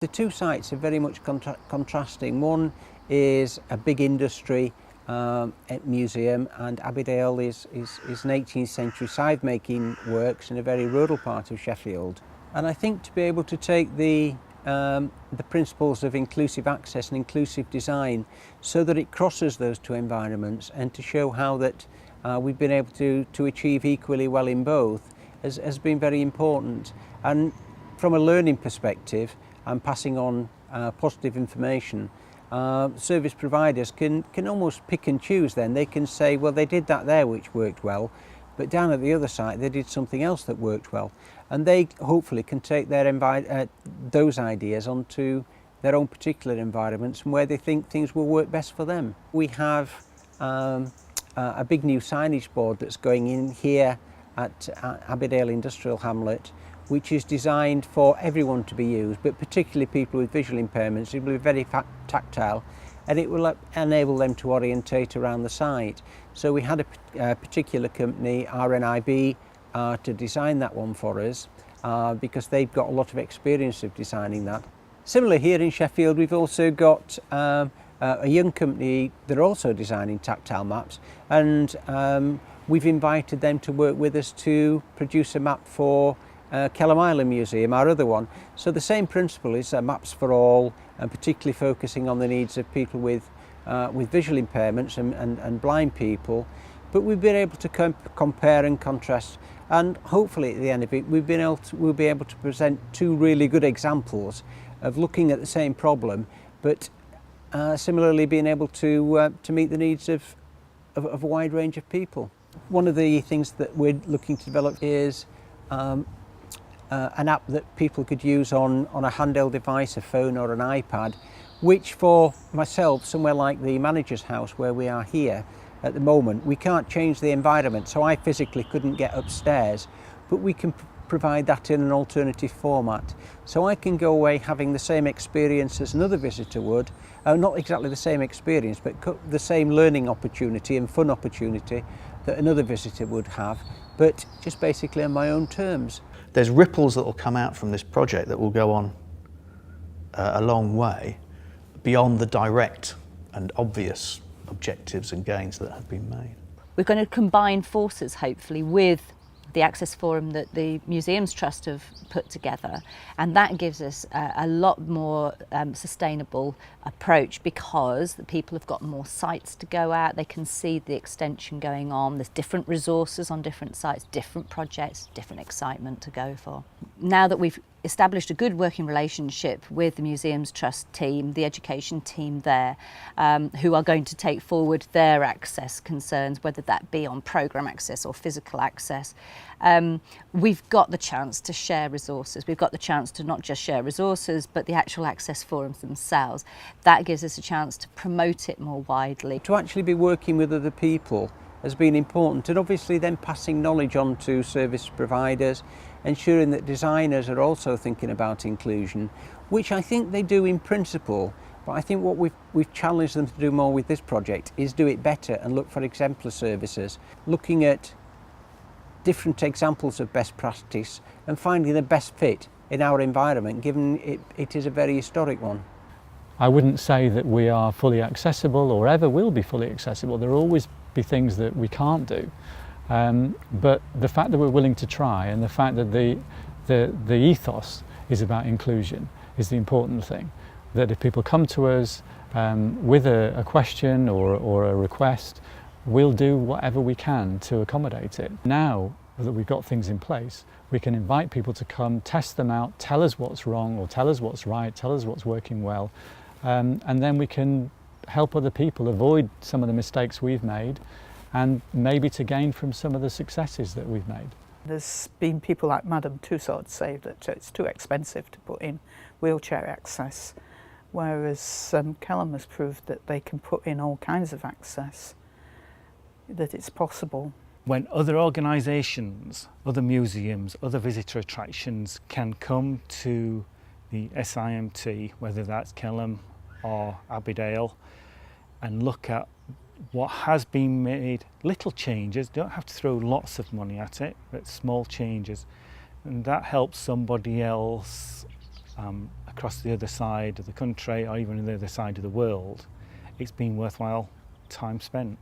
The two sites are very much contrasting. One is a big industry museum, and Abbeydale is an 18th century scythe making works in a very rural part of Sheffield. And I think to be able to take the principles of inclusive access and inclusive design so that it crosses those two environments, and to show how that we've been able to achieve equally well in both has been very important. And from a learning perspective and passing on positive information, service providers can almost pick and choose. Then they can say, well, they did that there which worked well, but down at the other site they did something else that worked well, and they hopefully can take those ideas onto their own particular environments and where they think things will work best for them. We have a big new signage board that's going in here at Abbeydale Industrial Hamlet, which is designed for everyone to be used, but particularly people with visual impairments. It will be very tactile, and it will enable them to orientate around the site. So we had a particular company, RNIB, to design that one for us, because they've got a lot of experience of designing that. Similarly, here in Sheffield, we've also got a young company that are also designing tactile maps, and we've invited them to work with us to produce a map for Kelham Island Museum, our other one. So the same principle is maps for all, and particularly focusing on the needs of people with visual impairments and blind people. But we've been able to compare and contrast, and hopefully at the end of it we'll be able to present two really good examples of looking at the same problem, but similarly being able to meet the needs of a wide range of people. One of the things that we're looking to develop is an app that people could use on a handheld device, a phone or an iPad, which for myself, somewhere like the manager's house where we are here at the moment, we can't change the environment, so I physically couldn't get upstairs, but we can provide that in an alternative format. So I can go away having the same experience as another visitor would, not exactly the same experience, but the same learning opportunity and fun opportunity that another visitor would have, but just basically on my own terms. There's ripples that will come out from this project that will go on a long way beyond the direct and obvious objectives and gains that have been made. We're going to combine forces, hopefully, with the Access Forum that the Museums Trust have put together, and that gives us a lot more sustainable approach, because the people have got more sites to go at, they can see the extension going on, there's different resources on different sites, different projects, different excitement to go for. Now that we've established a good working relationship with the Museums Trust team, the education team there, who are going to take forward their access concerns, whether that be on programme access or physical access, we've got the chance to share resources. We've got the chance to not just share resources, but the actual access forums themselves. That gives us a chance to promote it more widely. To actually be working with other people has been important, and obviously then passing knowledge on to service providers, ensuring that designers are also thinking about inclusion, which I think they do in principle, but I think what we've challenged them to do more with this project is do it better and look for exemplar services, looking at different examples of best practice and finding the best fit in our environment, given it is a very historic one. I wouldn't say that we are fully accessible or ever will be fully accessible. There will always be things that we can't do. But the fact that we're willing to try, and the fact that the ethos is about inclusion, is the important thing. That if people come to us with a question or a request, we'll do whatever we can to accommodate it. Now that we've got things in place, we can invite people to come, test them out, tell us what's wrong or tell us what's right, tell us what's working well, and then we can help other people avoid some of the mistakes we've made, and maybe to gain from some of the successes that we've made. There's been people like Madame Tussaud say that it's too expensive to put in wheelchair access, whereas Kelham has proved that they can put in all kinds of access, that it's possible. When other organisations, other museums, other visitor attractions can come to the SIMT, whether that's Kelham or Abbeydale, and look at what has been made, little changes, don't have to throw lots of money at it, but small changes, and that helps somebody else across the other side of the country or even the other side of the world, it's been worthwhile time spent.